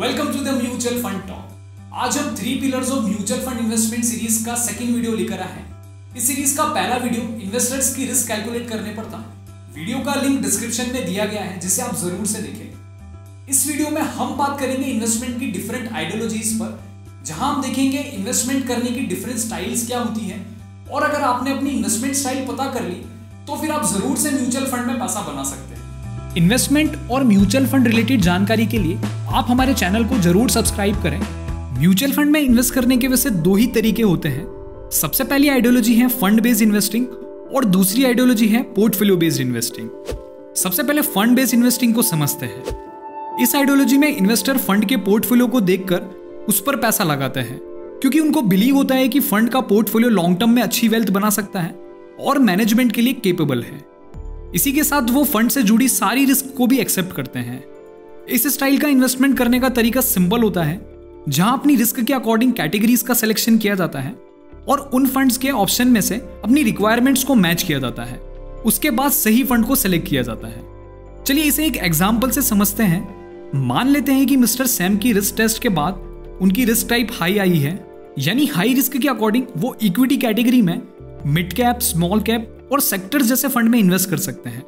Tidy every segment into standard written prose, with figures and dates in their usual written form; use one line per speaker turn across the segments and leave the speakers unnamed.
Welcome to the mutual fund talk. आज हम 3 pillars of mutual fund investment series का second video लेकर आए हैं। इस सीरीज का पहला वीडियो इन्वेस्टर्स की रिस्क कैलकुलेट करने पर था। वीडियो का लिंक डिस्क्रिप्शन में दिया गया है, जिसे आप जरूर से देखें। इस वीडियो में हम बात करेंगे इन्वेस्टमेंट की डिफरेंट आइडियोलॉजीज पर, जहां हम देखेंगे इन्वेस्टमेंट करने की डिफरेंट स्टाइल्स क्या होती है, और अगर आपने अपनी इन्वेस्टमेंट स्टाइल पता कर ली तो फिर आप जरूर से म्यूचुअल फंड में पैसा बना सकते हैं। इन्वेस्टमेंट और म्यूचुअल फंड रिलेटेड जानकारी के लिए आप हमारे चैनल को जरूर सब्सक्राइब करें। म्यूचुअल फंड में इन्वेस्ट करने के वैसे 2 ही तरीके होते हैं। सबसे पहली आइडियोलॉजी है फंड बेस्ड इन्वेस्टिंग और दूसरी आइडियोलॉजी है पोर्टफोलियो बेस्ड इन्वेस्टिंग। सबसे पहले फंड बेस्ड इन्वेस्टिंग को समझते हैं। इस आइडियोलॉजी में इन्वेस्टर फंड के पोर्टफोलियो को देखकर उस पर पैसा लगाते हैं, क्योंकि उनको बिलीव होता है कि फंड का पोर्टफोलियो लॉन्ग टर्म में अच्छी वेल्थ बना सकता है और मैनेजमेंट के लिए केपेबल है। इसी के साथ वो फंड से जुड़ी सारी रिस्क को भी एक्सेप्ट करते हैं। इस स्टाइल का इन्वेस्टमेंट करने का तरीका सिंपल होता है, जहां अपनी रिस्क के अकॉर्डिंग कैटेगरीज का सिलेक्शन किया जाता है और उन फंड्स के ऑप्शन में से अपनी रिक्वायरमेंट्स को मैच किया जाता है। उसके बाद सही फंड को सिलेक्ट किया जाता है। चलिए इसे एक एग्जाम्पल से समझते हैं। मान लेते हैं कि मिस्टर सैम की रिस्क टेस्ट के बाद उनकी रिस्क टाइप हाई आई है, यानी हाई रिस्क के अकॉर्डिंग वो इक्विटी कैटेगरी में मिड कैप, स्मॉल कैप और सेक्टर जैसे फंड में इन्वेस्ट कर सकते हैं।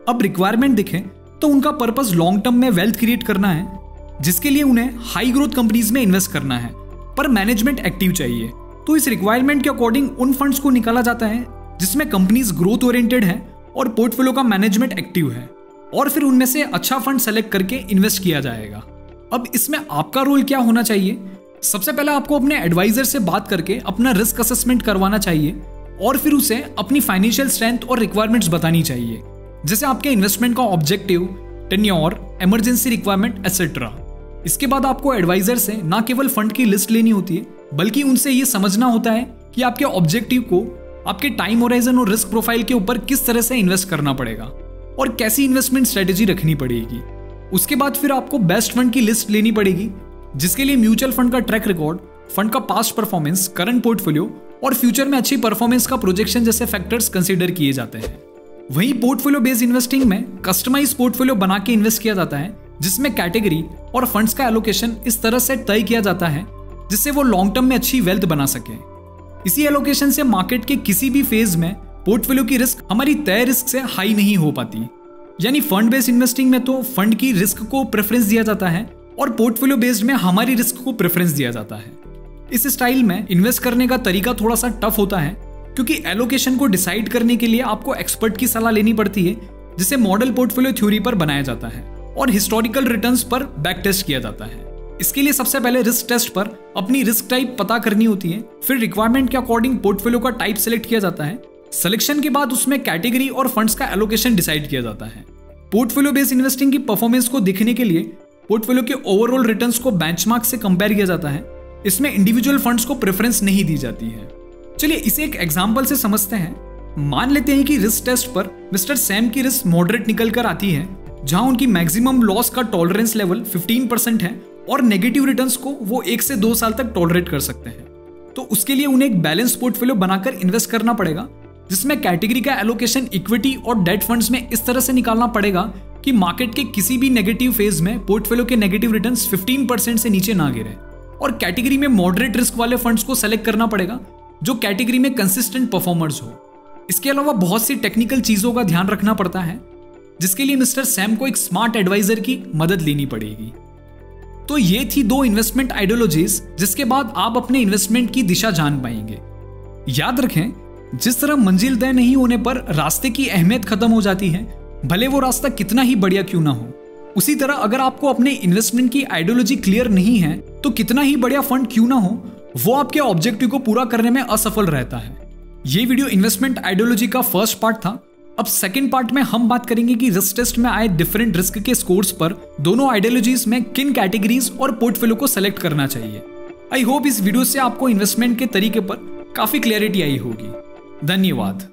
अब रिक्वायरमेंट देखें तो उनका पर्पस लॉन्ग टर्म में वेल्थ क्रिएट करना है, जिसके लिए उन्हें हाई ग्रोथ कंपनीज में इन्वेस्ट करना है, पर मैनेजमेंट एक्टिव चाहिए। तो इस रिक्वायरमेंट के अकॉर्डिंग उन फंड्स को निकाला जाता है जिसमें कंपनीज ग्रोथ ओरिएंटेड है और पोर्टफोलियो का मैनेजमेंट एक्टिव है, और फिर उनमें से अच्छा फंड सेलेक्ट करके इन्वेस्ट किया जाएगा। अब इसमें आपका रोल क्या होना चाहिए? सबसे पहले आपको अपने एडवाइजर से बात करके अपना रिस्क असेसमेंट करवाना चाहिए और फिर उसे अपनी फाइनेंशियल स्ट्रेंथ और रिक्वायरमेंट्स बतानी चाहिए, जैसे आपके इन्वेस्टमेंट का objective, tenure, emergency requirement etcetera. इसके बाद आपको एडवाइजर से ना केवल फंड की लिस्ट लेनी होती है, बल्कि उनसे ये समझना होता है कि आपके ऑब्जेक्टिव को आपके टाइम होराइजन और रिस्क प्रोफाइल के ऊपर किस तरह से इन्वेस्ट करना पड़ेगा और कैसी इन्वेस्टमेंट स्ट्रेटेजी रखनी पड़ेगी। उसके बाद फिर आपको बेस्ट फंड की लिस्ट लेनी पड़ेगी, जिसके लिए म्यूचुअल फंड का ट्रैक रिकॉर्ड, फंड का पास्ट परफॉर्मेंस, करंट पोर्टफोलियो और फ्यूचर में अच्छी परफॉर्मेंस का प्रोजेक्शन जैसे फैक्टर्स कंसीडर किए जाते हैं। वहीं पोर्टफोलियो बेस्ड इन्वेस्टिंग में कस्टमाइज पोर्टफोलियो बना के इन्वेस्ट किया जाता है, जिसमें कैटेगरी और फंड्स का एलोकेशन इस तरह से तय किया जाता है जिससे वो लॉन्ग टर्म में अच्छी वेल्थ बना सके। इसी एलोकेशन से मार्केट के किसी भी फेज में पोर्टफोलियो की रिस्क हमारी तय रिस्क से हाई नहीं हो पाती। यानी फंड बेस्ड इन्वेस्टिंग में तो फंड की रिस्क को प्रेफरेंस दिया जाता है और पोर्टफोलियो बेस्ड में हमारी रिस्क को प्रेफरेंस दिया जाता है। इस स्टाइल में इन्वेस्ट करने का तरीका थोड़ा सा टफ होता है, क्योंकि एलोकेशन को डिसाइड करने के लिए आपको एक्सपर्ट की सलाह लेनी पड़ती है, जिसे मॉडल पोर्टफोलियो थ्योरी पर बनाया जाता है और हिस्टोरिकल रिटर्न्स पर बैक टेस्ट किया जाता है। इसके लिए सबसे पहले रिस्क टेस्ट पर अपनी रिस्क टाइप पता करनी होती है, फिर रिक्वायरमेंट के अकॉर्डिंग पोर्टफोलियो का टाइप सेलेक्ट किया जाता है। सिलेक्शन के बाद उसमें कैटेगरी और फंड्स का एलोकेशन डिसाइड किया जाता है। पोर्टफोलियो बेस्ड इन्वेस्टिंग की परफॉर्मेंस को देखने के लिए पोर्टफोलियो के ओवरऑल रिटर्न्स को बेंचमार्क से कंपेयर किया जाता है। इसमें इंडिविजुअल फंड्स को प्रेफरेंस नहीं दी जाती है। चलिए इसे एक एग्जांपल से समझते हैं। मान लेते हैं कि रिस्क टेस्ट पर मिस्टर सैम की रिस्क मॉडरेट निकल कर आती है, जहां उनकी मैक्सिमम लॉस का टॉलरेंस लेवल 15% है और नेगेटिव रिटर्न्स को वो 1 से 2 साल तक टॉलरेट कर सकते हैं। तो उसके लिए उन्हें एक बैलेंस पोर्टफोलियो बनाकर इन्वेस्ट करना पड़ेगा, जिसमें कैटेगरी का एलोकेशन इक्विटी और डेट फंड्स में इस तरह से निकालना पड़ेगा कि मार्केट के किसी भी नेगेटिव फेज में पोर्टफोलियो के नेगेटिव रिटर्न्स 15% से नीचे ना गिरे, और कैटेगरी में मॉडरेट रिस्क वाले फंड्स को सेलेक्ट करना पड़ेगा जो कैटेगरी में कंसिस्टेंट परफॉर्मर्स हो। इसके अलावा बहुत सी टेक्निकल चीजों का ध्यान रखना पड़ता है, जिसके लिए मिस्टर सैम को एक स्मार्ट एडवाइजर की मदद लेनी पड़ेगी। तो ये थी 2 इन्वेस्टमेंट आइडियोलॉजीज, जिसके बाद आप अपने इन्वेस्टमेंट की दिशा जान पाएंगे। याद रखें, जिस तरह मंजिल तय नहीं होने पर रास्ते की अहमियत खत्म हो जाती है, भले वो रास्ता कितना ही बढ़िया क्यों ना हो, उसी तरह अगर आपको अपने इन्वेस्टमेंट की आइडियोलॉजी क्लियर नहीं है तो कितना ही बढ़िया फंड क्यों ना हो, वो आपके ऑब्जेक्टिव को पूरा करने में असफल रहता है। ये वीडियो इन्वेस्टमेंट आइडियोलॉजी का फर्स्ट पार्ट था। अब सेकंड पार्ट में हम बात करेंगे कि रिस्क टेस्ट में आए डिफरेंट रिस्क के स्कोर्स पर दोनों आइडियोलॉजीज में किन कैटेगरीज और पोर्टफोलियो को सेलेक्ट करना चाहिए। आई होप इस वीडियो से आपको इन्वेस्टमेंट के तरीके पर काफी क्लैरिटी आई होगी। धन्यवाद।